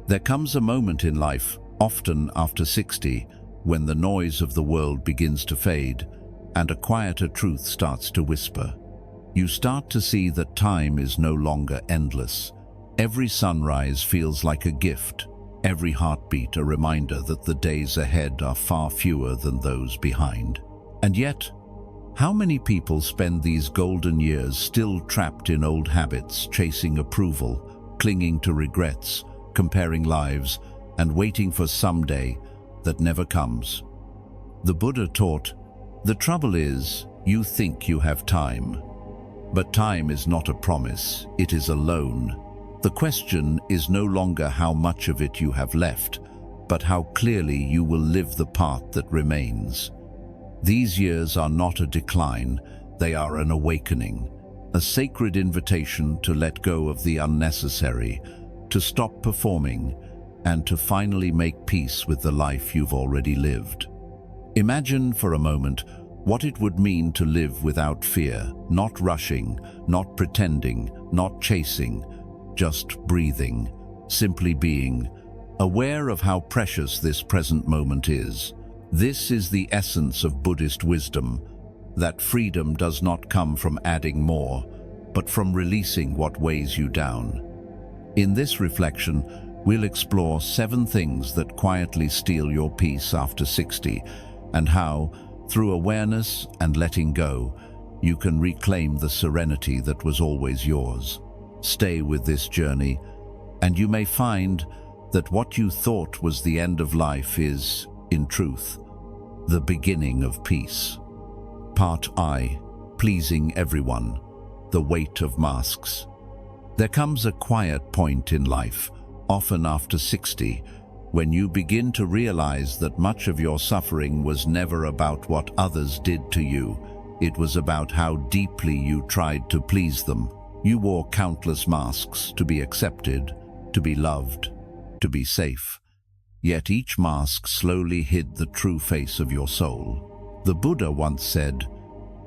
There comes a moment in life, often after 60, when the noise of the world begins to fade and a quieter truth starts to whisper. You start to see that time is no longer endless. Every sunrise feels like a gift, every heartbeat a reminder that the days ahead are far fewer than those behind. And yet, how many people spend these golden years still trapped in old habits, chasing approval, clinging to regrets, comparing lives, and waiting for someday that never comes? The Buddha taught, "The trouble is, you think you have time. But time is not a promise, it is a loan. The question is no longer how much of it you have left, but how clearly you will live the part that remains." These years are not a decline, they are an awakening, a sacred invitation to let go of the unnecessary, to stop performing, and to finally make peace with the life you've already lived. Imagine for a moment what it would mean to live without fear, not rushing, not pretending, not chasing, just breathing, simply being, aware of how precious this present moment is. This is the essence of Buddhist wisdom, that freedom does not come from adding more, but from releasing what weighs you down. In this reflection, we'll explore 7 things that quietly steal your peace after 60, and how, through awareness and letting go, you can reclaim the serenity that was always yours. Stay with this journey, and you may find that what you thought was the end of life is, in truth, the beginning of peace. Part I, pleasing everyone, the weight of masks. There comes a quiet point in life, often after 60, when you begin to realize that much of your suffering was never about what others did to you. It was about how deeply you tried to please them. You wore countless masks to be accepted, to be loved, to be safe. Yet each mask slowly hid the true face of your soul. The Buddha once said,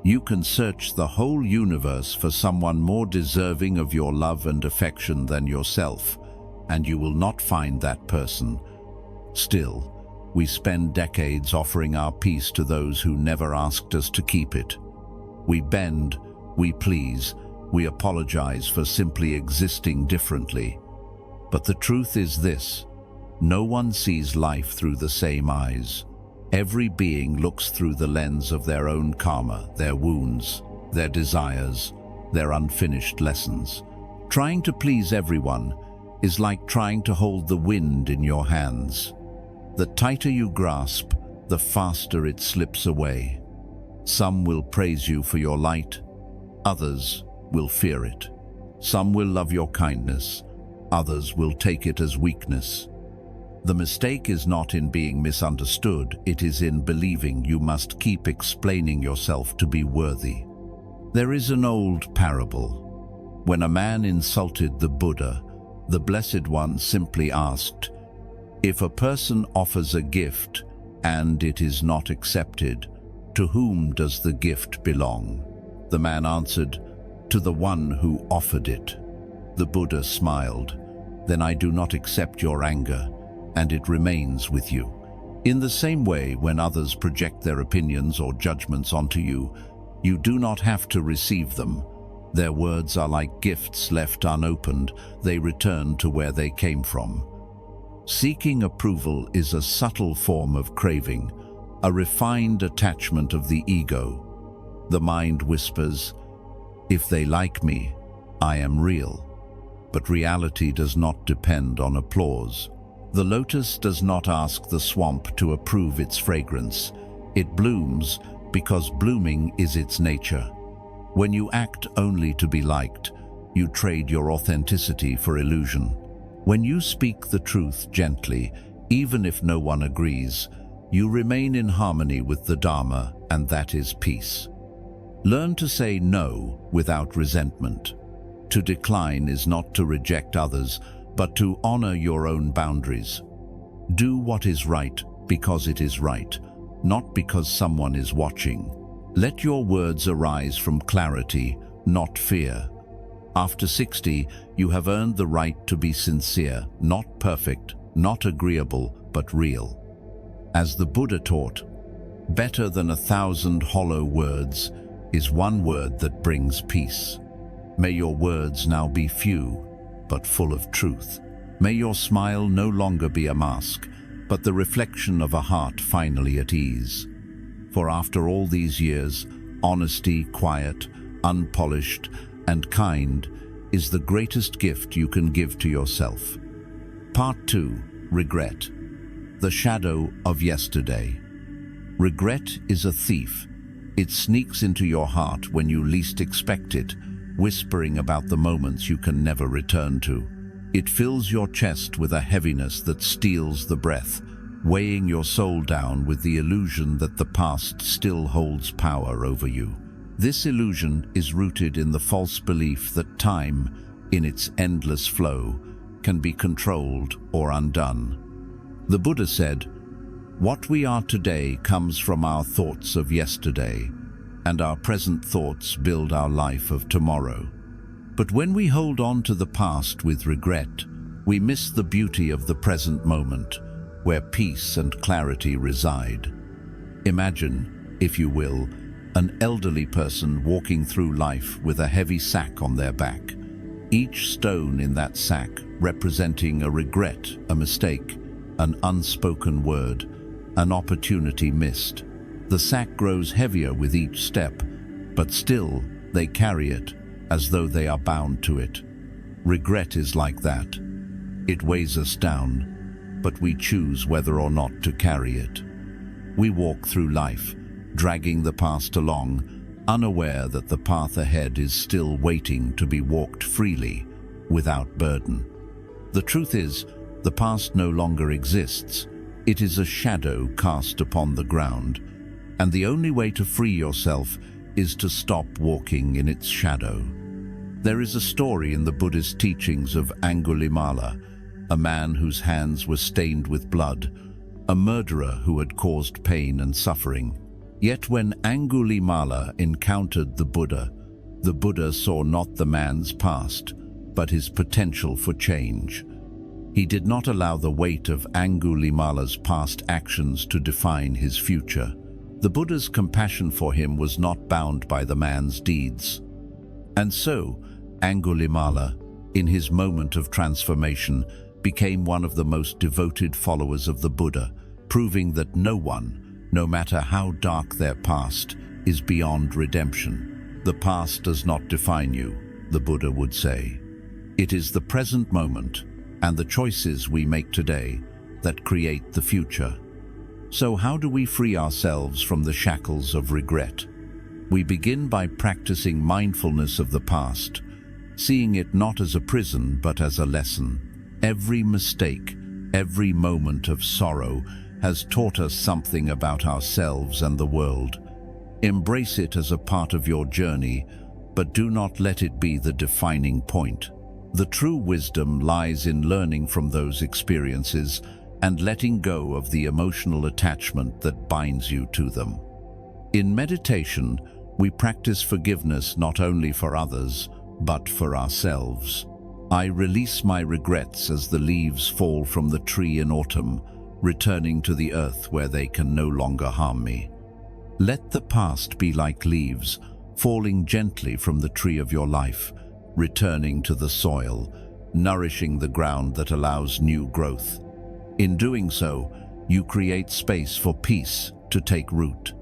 "You can search the whole universe for someone more deserving of your love and affection than yourself, and you will not find that person." Still, we spend decades offering our peace to those who never asked us to keep it. We bend, we please, we apologize for simply existing differently. But the truth is this: no one sees life through the same eyes. Every being looks through the lens of their own karma, their wounds, their desires, their unfinished lessons. Trying to please everyone is like trying to hold the wind in your hands. The tighter you grasp, the faster it slips away. Some will praise you for your light, others will fear it. Some will love your kindness, others will take it as weakness. The mistake is not in being misunderstood, it is in believing you must keep explaining yourself to be worthy. There is an old parable. When a man insulted the Buddha, the Blessed One simply asked, "If a person offers a gift and it is not accepted, to whom does the gift belong?" The man answered, "To the one who offered it." The Buddha smiled, "Then I do not accept your anger, and it remains with you." In the same way, when others project their opinions or judgments onto you, you do not have to receive them. Their words are like gifts left unopened, they return to where they came from. Seeking approval is a subtle form of craving, a refined attachment of the ego. The mind whispers, "If they like me, I am real." But reality does not depend on applause. The lotus does not ask the swamp to approve its fragrance. It blooms because blooming is its nature. When you act only to be liked, you trade your authenticity for illusion. When you speak the truth gently, even if no one agrees, you remain in harmony with the Dharma, and that is peace. Learn to say no without resentment. To decline is not to reject others, but to honor your own boundaries. Do what is right because it is right, not because someone is watching. Let your words arise from clarity, not fear. After 60, you have earned the right to be sincere, not perfect, not agreeable, but real. As the Buddha taught, better than 1,000 hollow words is one word that brings peace. May your words now be few, but full of truth. May your smile no longer be a mask, but the reflection of a heart finally at ease. For after all these years, honesty, quiet, unpolished, and kind is the greatest gift you can give to yourself. Part 2. Regret. The shadow of yesterday. Regret is a thief. It sneaks into your heart when you least expect it, whispering about the moments you can never return to. It fills your chest with a heaviness that steals the breath, weighing your soul down with the illusion that the past still holds power over you. This illusion is rooted in the false belief that time, in its endless flow, can be controlled or undone. The Buddha said, "What we are today comes from our thoughts of yesterday, and our present thoughts build our life of tomorrow." But when we hold on to the past with regret, we miss the beauty of the present moment, where peace and clarity reside. Imagine, if you will, an elderly person walking through life with a heavy sack on their back. Each stone in that sack representing a regret, a mistake, an unspoken word, an opportunity missed. The sack grows heavier with each step, but still they carry it as though they are bound to it. Regret is like that. It weighs us down, but we choose whether or not to carry it. We walk through life, dragging the past along, unaware that the path ahead is still waiting to be walked freely, without burden. The truth is, the past no longer exists. It is a shadow cast upon the ground, and the only way to free yourself is to stop walking in its shadow. There is a story in the Buddhist teachings of Angulimala, a man whose hands were stained with blood, a murderer who had caused pain and suffering. Yet when Angulimala encountered the Buddha saw not the man's past, but his potential for change. He did not allow the weight of Angulimala's past actions to define his future. The Buddha's compassion for him was not bound by the man's deeds. And so, Angulimala, in his moment of transformation, became one of the most devoted followers of the Buddha, proving that no one, no matter how dark their past, is beyond redemption. The past does not define you, the Buddha would say. It is the present moment and the choices we make today that create the future. So how do we free ourselves from the shackles of regret? We begin by practicing mindfulness of the past, seeing it not as a prison but as a lesson. Every mistake, every moment of sorrow has taught us something about ourselves and the world. Embrace it as a part of your journey, but do not let it be the defining point. The true wisdom lies in learning from those experiences and letting go of the emotional attachment that binds you to them. In meditation, we practice forgiveness not only for others, but for ourselves. I release my regrets as the leaves fall from the tree in autumn, returning to the earth where they can no longer harm me. Let the past be like leaves, falling gently from the tree of your life, returning to the soil, nourishing the ground that allows new growth. In doing so, you create space for peace to take root.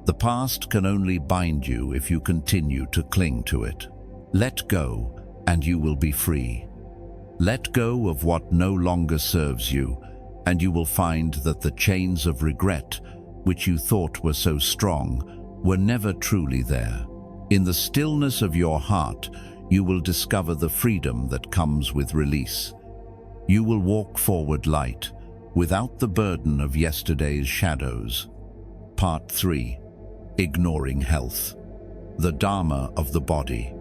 The past can only bind you if you continue to cling to it. Let go, and you will be free. Let go of what no longer serves you, and you will find that the chains of regret, which you thought were so strong, were never truly there. In the stillness of your heart, you will discover the freedom that comes with release. You will walk forward light, without the burden of yesterday's shadows. Part 3. Ignoring health. The Dharma of the body.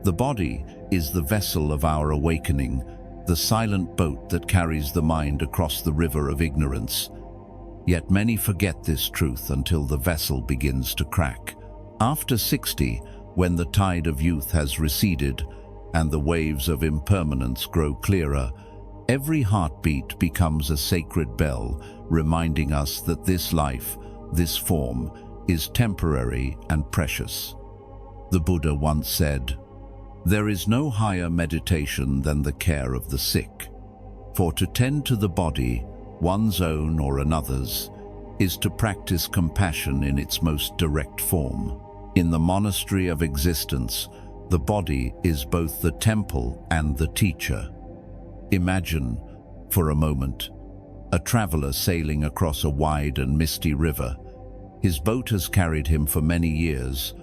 The body is the vessel of our awakening, the silent boat that carries the mind across the river of ignorance. Yet many forget this truth until the vessel begins to crack. After 60, when the tide of youth has receded and the waves of impermanence grow clearer, every heartbeat becomes a sacred bell, reminding us that this life, this form, is temporary and precious. The Buddha once said, "There is no higher meditation than the care of the sick. For to tend to the body, one's own or another's, is to practice compassion in its most direct form. In the monastery of existence, the body is both the temple and the teacher." Imagine, for a moment, a traveler sailing across a wide and misty river. His boat has carried him for many years,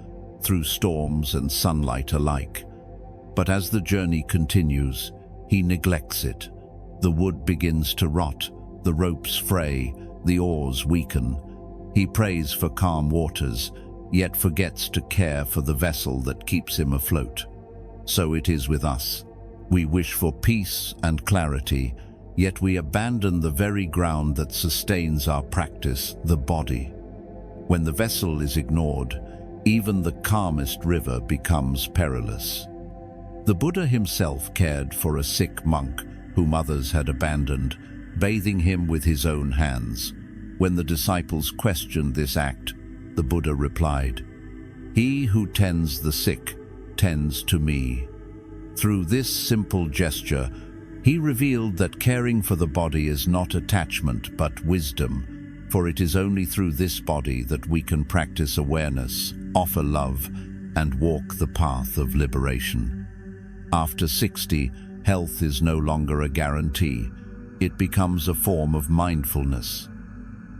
through storms and sunlight alike. But as the journey continues, he neglects it. The wood begins to rot, the ropes fray, the oars weaken. He prays for calm waters, yet forgets to care for the vessel that keeps him afloat. So it is with us. We wish for peace and clarity, yet we abandon the very ground that sustains our practice, the body. When the vessel is ignored, even the calmest river becomes perilous. The Buddha himself cared for a sick monk whom others had abandoned, bathing him with his own hands. When the disciples questioned this act, the Buddha replied, "He who tends the sick tends to me." Through this simple gesture, he revealed that caring for the body is not attachment but wisdom, for it is only through this body that we can practice awareness, offer love, and walk the path of liberation. After 60, health is no longer a guarantee. It becomes a form of mindfulness.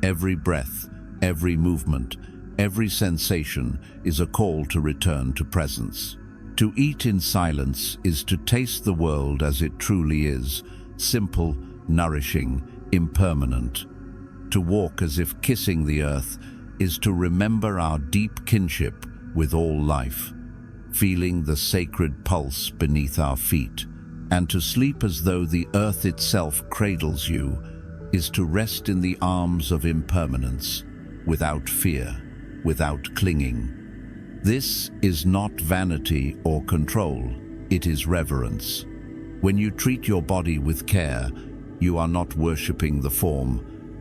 Every breath, every movement, every sensation is a call to return to presence. To eat in silence is to taste the world as it truly is, simple, nourishing, impermanent. To walk as if kissing the earth is to remember our deep kinship with all life, feeling the sacred pulse beneath our feet. And to sleep as though the earth itself cradles you is to rest in the arms of impermanence, without fear, without clinging. This is not vanity or control, it is reverence. When you treat your body with care, you are not worshipping the form,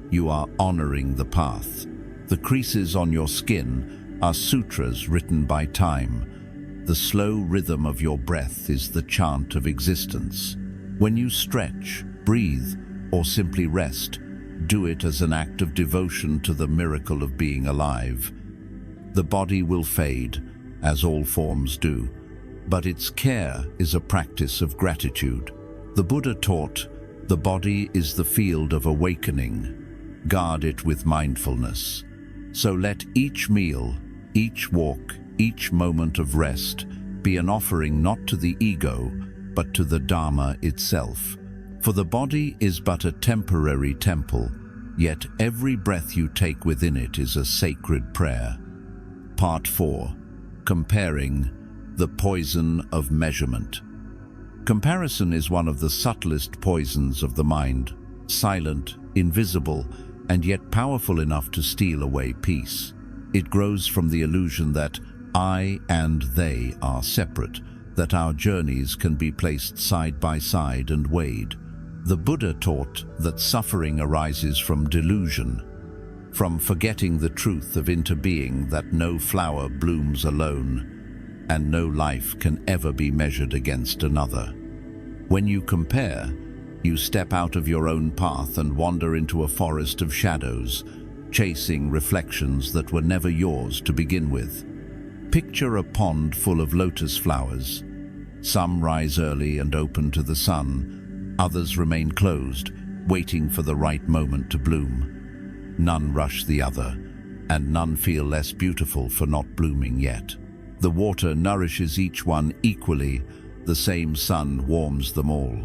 you are honoring the path. The creases on your skin are sutras written by time. The slow rhythm of your breath is the chant of existence. When you stretch, breathe, or simply rest, do it as an act of devotion to the miracle of being alive. The body will fade, as all forms do, but its care is a practice of gratitude. The Buddha taught, the body is the field of awakening. Guard it with mindfulness. So let each meal, each walk, each moment of rest be an offering not to the ego, but to the Dharma itself. For the body is but a temporary temple, yet every breath you take within it is a sacred prayer. Part 4. Comparing, the poison of measurement. Comparison is one of the subtlest poisons of the mind, silent, invisible, and yet powerful enough to steal away peace. It grows from the illusion that I and they are separate, that our journeys can be placed side by side and weighed. The Buddha taught that suffering arises from delusion, from forgetting the truth of interbeing, that no flower blooms alone, and no life can ever be measured against another. When you compare, you step out of your own path and wander into a forest of shadows, chasing reflections that were never yours to begin with. Picture a pond full of lotus flowers. Some rise early and open to the sun, others remain closed, waiting for the right moment to bloom. None rush the other, and none feel less beautiful for not blooming yet. The water nourishes each one equally, the same sun warms them all.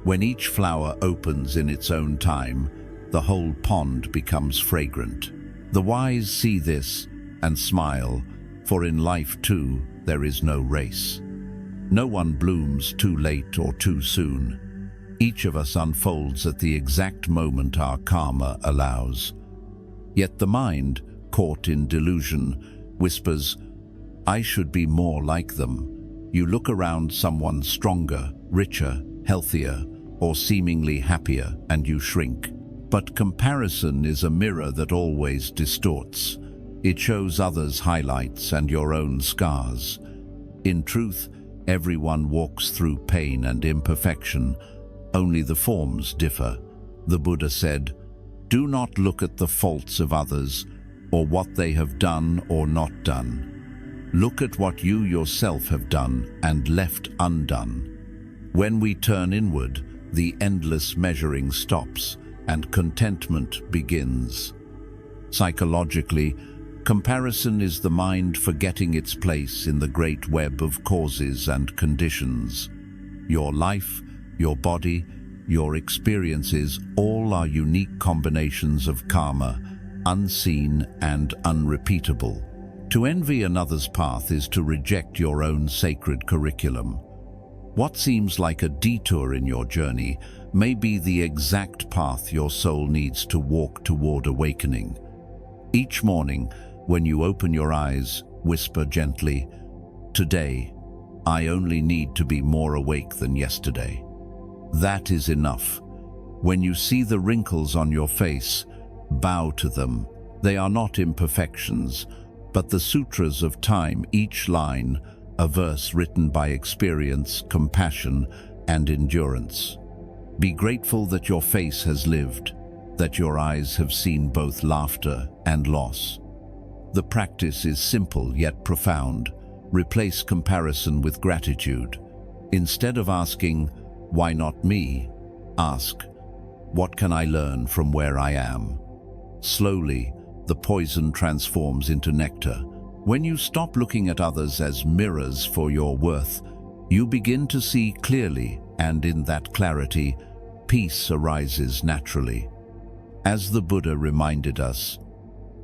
When each flower opens in its own time, the whole pond becomes fragrant. The wise see this and smile, for in life too there is no race. No one blooms too late or too soon. Each of us unfolds at the exact moment our karma allows. Yet the mind, caught in delusion, whispers, "I should be more like them." You look around someone stronger, richer, healthier, or seemingly happier, and you shrink. But comparison is a mirror that always distorts. It shows others' highlights and your own scars. In truth, everyone walks through pain and imperfection, only the forms differ. The Buddha said, "Do not look at the faults of others, or what they have done or not done. Look at what you yourself have done and left undone." When we turn inward, the endless measuring stops and contentment begins. Psychologically, comparison is the mind forgetting its place in the great web of causes and conditions. Your life, your body, your experiences, all are unique combinations of karma, unseen and unrepeatable. To envy another's path is to reject your own sacred curriculum. What seems like a detour in your journey may be the exact path your soul needs to walk toward awakening. Each morning, when you open your eyes, whisper gently, "Today, I only need to be more awake than yesterday." That is enough. When you see the wrinkles on your face, bow to them. They are not imperfections, but the sutras of time, each line, a verse written by experience, compassion, and endurance. Be grateful that your face has lived, that your eyes have seen both laughter and loss. The practice is simple yet profound. Replace comparison with gratitude. Instead of asking, "Why not me?" ask, "What can I learn from where I am?" Slowly, the poison transforms into nectar. When you stop looking at others as mirrors for your worth, you begin to see clearly, and in that clarity, peace arises naturally. As the Buddha reminded us,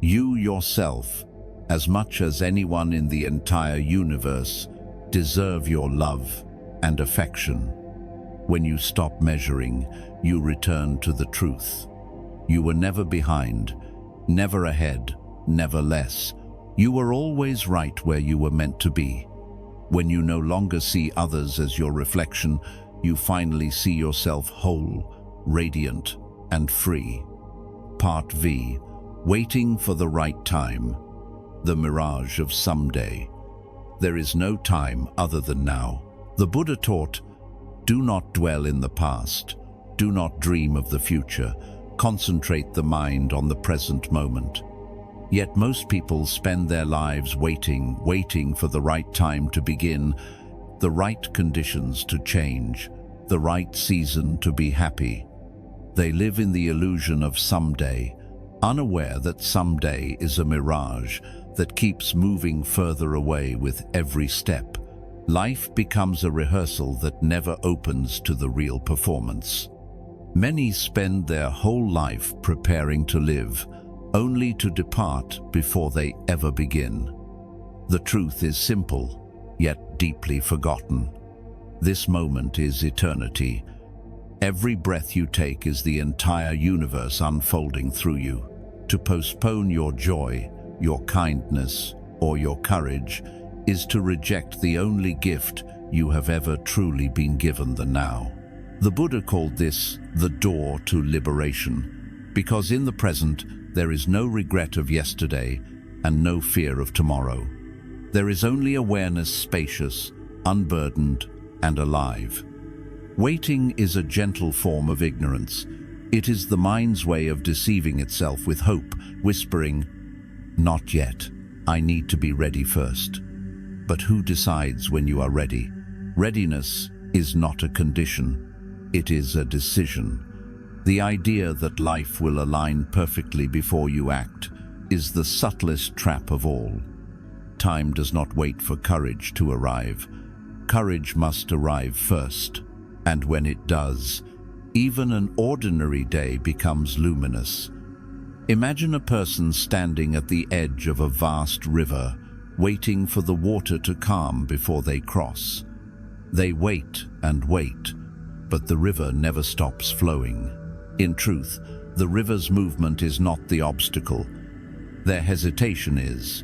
you yourself, as much as anyone in the entire universe, deserve your love and affection. When you stop measuring, you return to the truth. You were never behind, never ahead, never less. You were always right where you were meant to be. When you no longer see others as your reflection, you finally see yourself whole, radiant, and free. Part V. Waiting for the right time. The mirage of someday. There is no time other than now. The Buddha taught, do not dwell in the past. Do not dream of the future. Concentrate the mind on the present moment. Yet most people spend their lives waiting for the right time to begin, the right conditions to change, the right season to be happy. They live in the illusion of someday, unaware that someday is a mirage that keeps moving further away with every step. Life becomes a rehearsal that never opens to the real performance. Many spend their whole life preparing to live, only to depart before they ever begin. The truth is simple, yet deeply forgotten. This moment is eternity. Every breath you take is the entire universe unfolding through you. To postpone your joy, your kindness, or your courage is to reject the only gift you have ever truly been given, the now. The Buddha called this the door to liberation, because in the present there is no regret of yesterday and no fear of tomorrow. There is only awareness, spacious, unburdened, and alive. Waiting is a gentle form of ignorance. It is the mind's way of deceiving itself with hope, whispering, "Not yet. I need to be ready first." But who decides when you are ready? Readiness is not a condition. It is a decision. The idea that life will align perfectly before you act is the subtlest trap of all. Time does not wait for courage to arrive. Courage must arrive first, and when it does, even an ordinary day becomes luminous. Imagine a person standing at the edge of a vast river, waiting for the water to calm before they cross. They wait and wait, but the river never stops flowing. In truth, the river's movement is not the obstacle. Their hesitation is.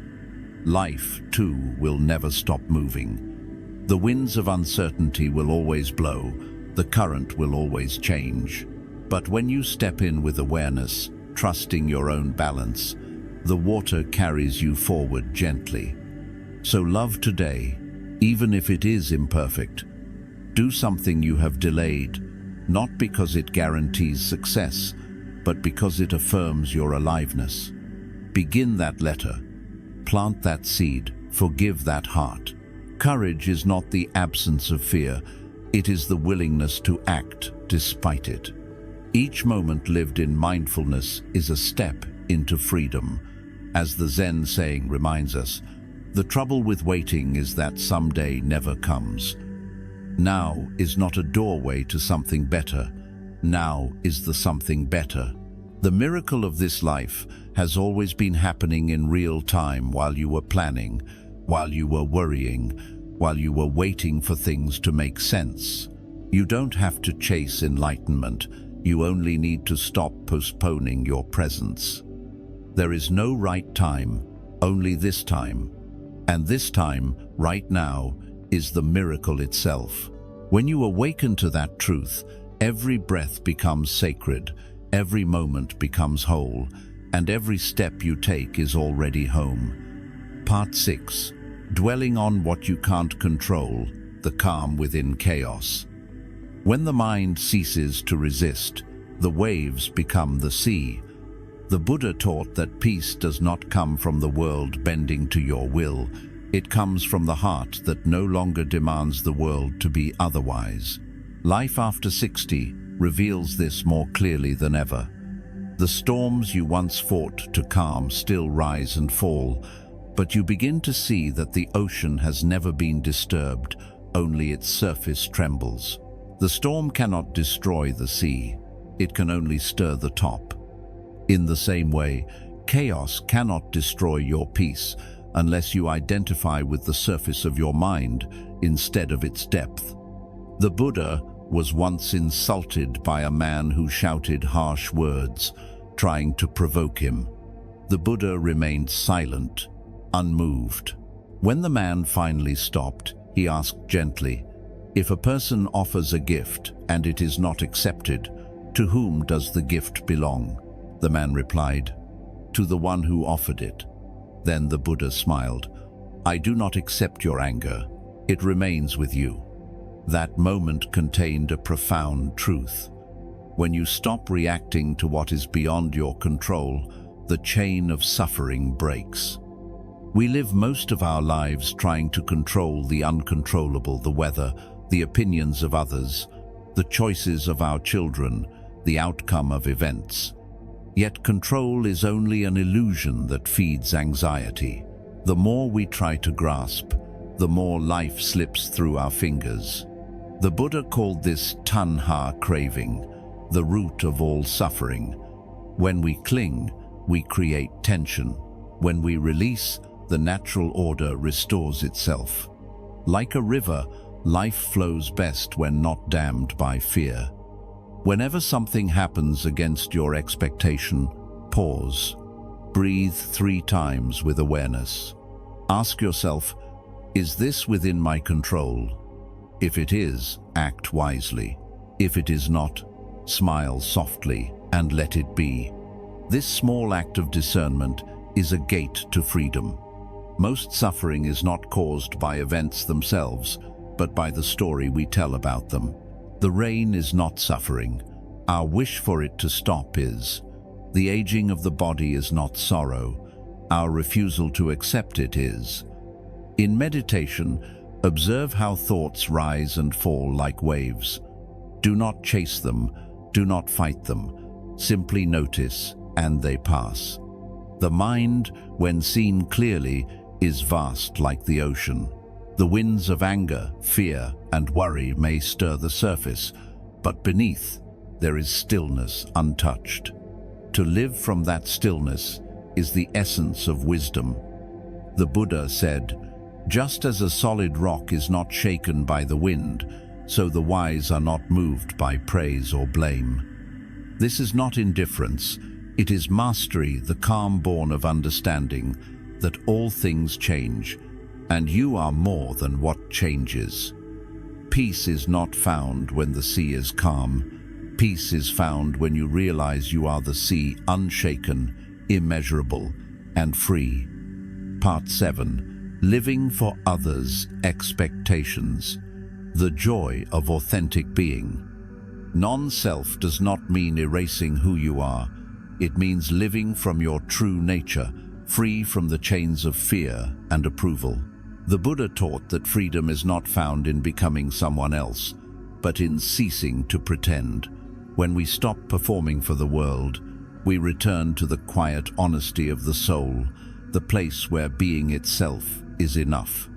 Life, too, will never stop moving. The winds of uncertainty will always blow, the current will always change. But when you step in with awareness, trusting your own balance, the water carries you forward gently. So love today, even if it is imperfect. Do something you have delayed, not because it guarantees success, but because it affirms your aliveness. Begin that letter. Plant that seed. Forgive that heart. Courage is not the absence of fear. It is the willingness to act despite it. Each moment lived in mindfulness is a step into freedom. As the Zen saying reminds us, the trouble with waiting is that someday never comes. Now is not a doorway to something better. Now is the something better. The miracle of this life has always been happening in real time while you were planning, while you were worrying, while you were waiting for things to make sense. You don't have to chase enlightenment. You only need to stop postponing your presence. There is no right time, only this time. And this time, right now, is the miracle itself. When you awaken to that truth, every breath becomes sacred, every moment becomes whole, and every step you take is already home. Part 6. Dwelling on what you can't control, the calm within chaos. When the mind ceases to resist, the waves become the sea. The Buddha taught that peace does not come from the world bending to your will. It comes from the heart that no longer demands the world to be otherwise. Life after 60 reveals this more clearly than ever. The storms you once fought to calm still rise and fall, but you begin to see that the ocean has never been disturbed, only its surface trembles. The storm cannot destroy the sea, it can only stir the top. In the same way, chaos cannot destroy your peace unless you identify with the surface of your mind instead of its depth. The Buddha was once insulted by a man who shouted harsh words, trying to provoke him. The Buddha remained silent, unmoved. When the man finally stopped, he asked gently, "If a person offers a gift and it is not accepted, to whom does the gift belong?" The man replied, "To the one who offered it." Then the Buddha smiled, "I do not accept your anger. It remains with you." That moment contained a profound truth. When you stop reacting to what is beyond your control, the chain of suffering breaks. We live most of our lives trying to control the uncontrollable, the weather, the opinions of others, the choices of our children, the outcome of events. Yet control is only an illusion that feeds anxiety. The more we try to grasp, the more life slips through our fingers. The Buddha called this tanha, craving, the root of all suffering. When we cling, we create tension. When we release, the natural order restores itself. Like a river, life flows best when not dammed by fear. Whenever something happens against your expectation, pause. Breathe 3 times with awareness. Ask yourself, is this within my control? If it is, act wisely. If it is not, smile softly and let it be. This small act of discernment is a gate to freedom. Most suffering is not caused by events themselves, but by the story we tell about them. The rain is not suffering. Our wish for it to stop is. The aging of the body is not sorrow. Our refusal to accept it is. In meditation, observe how thoughts rise and fall like waves. Do not chase them, do not fight them. Simply notice, and they pass. The mind, when seen clearly, is vast like the ocean. The winds of anger, fear, and worry may stir the surface, but beneath, there is stillness untouched. To live from that stillness is the essence of wisdom. The Buddha said, "Just as a solid rock is not shaken by the wind, so the wise are not moved by praise or blame." This is not indifference, it is mastery, the calm born of understanding that all things change, and you are more than what changes. Peace is not found when the sea is calm. Peace is found when you realize you are the sea, unshaken, immeasurable, and free. Part 7. Living for others' expectations. The joy of authentic being. Non-self does not mean erasing who you are. It means living from your true nature, free from the chains of fear and approval. The Buddha taught that freedom is not found in becoming someone else, but in ceasing to pretend. When we stop performing for the world, we return to the quiet honesty of the soul, the place where being itself is enough.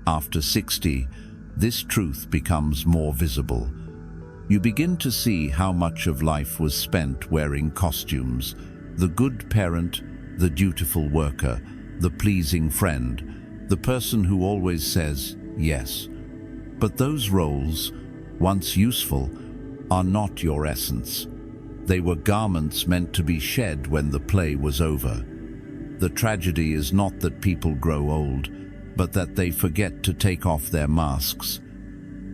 After 60, this truth becomes more visible. You begin to see how much of life was spent wearing costumes: the good parent, the dutiful worker, the pleasing friend, the person who always says yes. But those roles, once useful, are not your essence. They were garments meant to be shed when the play was over. The tragedy is not that people grow old, but that they forget to take off their masks.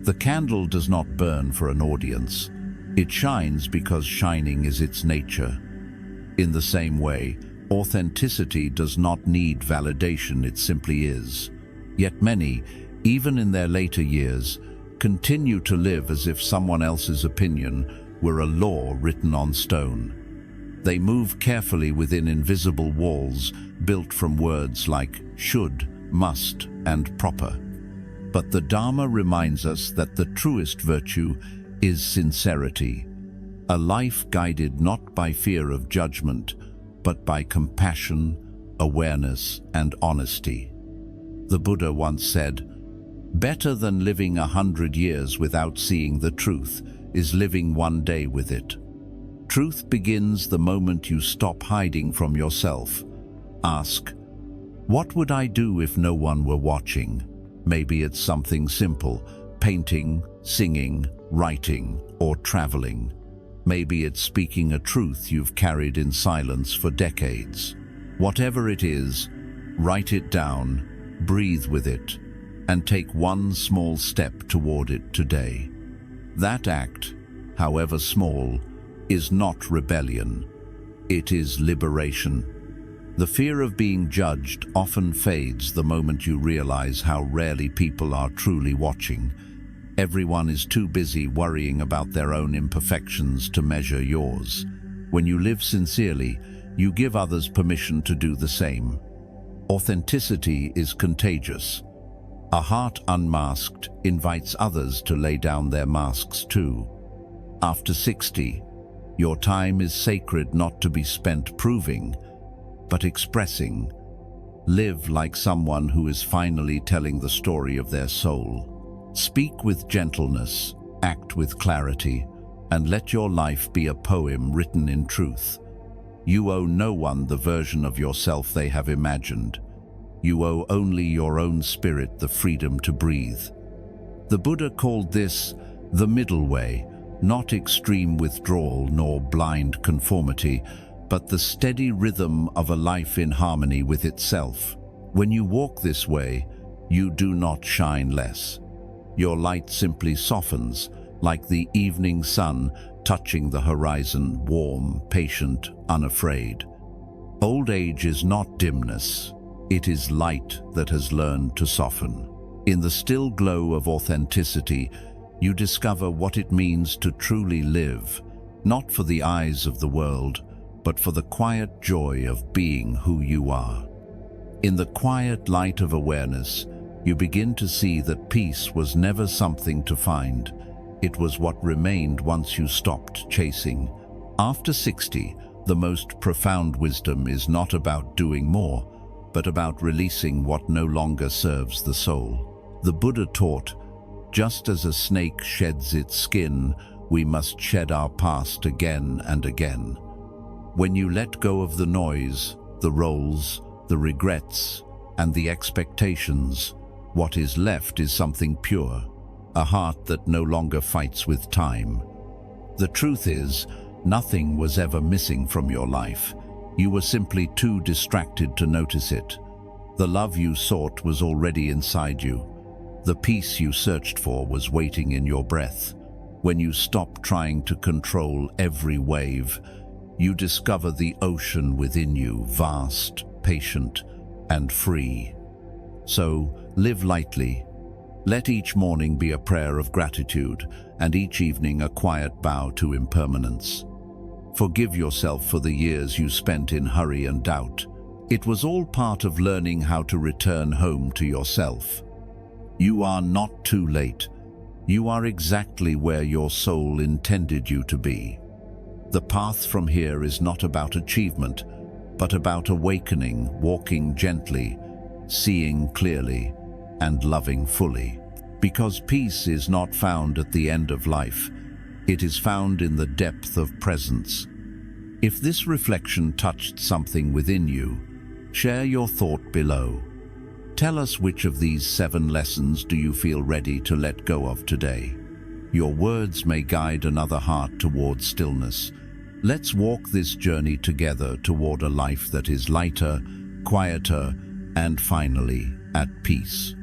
The candle does not burn for an audience. It shines because shining is its nature. In the same way, authenticity does not need validation, it simply is. Yet many, even in their later years, continue to live as if someone else's opinion were a law written on stone. They move carefully within invisible walls built from words like should, must, and proper. But the Dharma reminds us that the truest virtue is sincerity, a life guided not by fear of judgment, but by compassion, awareness, and honesty. The Buddha once said, "Better than living 100 years without seeing the truth is living one day with it." Truth begins the moment you stop hiding from yourself. Ask, what would I do if no one were watching? Maybe it's something simple: painting, singing, writing, or traveling. Maybe it's speaking a truth you've carried in silence for decades. Whatever it is, write it down, breathe with it, and take one small step toward it today. That act, however small, is not rebellion. It is liberation. The fear of being judged often fades the moment you realize how rarely people are truly watching. Everyone is too busy worrying about their own imperfections to measure yours. When you live sincerely, you give others permission to do the same. Authenticity is contagious. A heart unmasked invites others to lay down their masks too. After 60, your time is sacred, not to be spent proving, but expressing. Live like someone who is finally telling the story of their soul. Speak with gentleness, act with clarity, and let your life be a poem written in truth. You owe no one the version of yourself they have imagined. You owe only your own spirit the freedom to breathe. The Buddha called this the middle way, not extreme withdrawal nor blind conformity, but the steady rhythm of a life in harmony with itself. When you walk this way, you do not shine less. Your light simply softens, like the evening sun touching the horizon, warm, patient, unafraid. Old age is not dimness. It is light that has learned to soften. In the still glow of authenticity, you discover what it means to truly live, not for the eyes of the world, but for the quiet joy of being who you are. In the quiet light of awareness, you begin to see that peace was never something to find. It was what remained once you stopped chasing. After 60, the most profound wisdom is not about doing more, but about releasing what no longer serves the soul. The Buddha taught, just as a snake sheds its skin, we must shed our past again and again. When you let go of the noise, the roles, the regrets, and the expectations, what is left is something pure, a heart that no longer fights with time. The truth is, nothing was ever missing from your life. You were simply too distracted to notice it. The love you sought was already inside you. The peace you searched for was waiting in your breath. When you stop trying to control every wave, you discover the ocean within you, vast, patient, and free. So, live lightly. Let each morning be a prayer of gratitude, and each evening a quiet bow to impermanence. Forgive yourself for the years you spent in hurry and doubt. It was all part of learning how to return home to yourself. You are not too late. You are exactly where your soul intended you to be. The path from here is not about achievement, but about awakening, walking gently, seeing clearly, and loving fully. Because peace is not found at the end of life, it is found in the depth of presence. If this reflection touched something within you, share your thought below. Tell us which of these 7 lessons do you feel ready to let go of today. Your words may guide another heart toward stillness. Let's walk this journey together toward a life that is lighter, quieter, and finally at peace.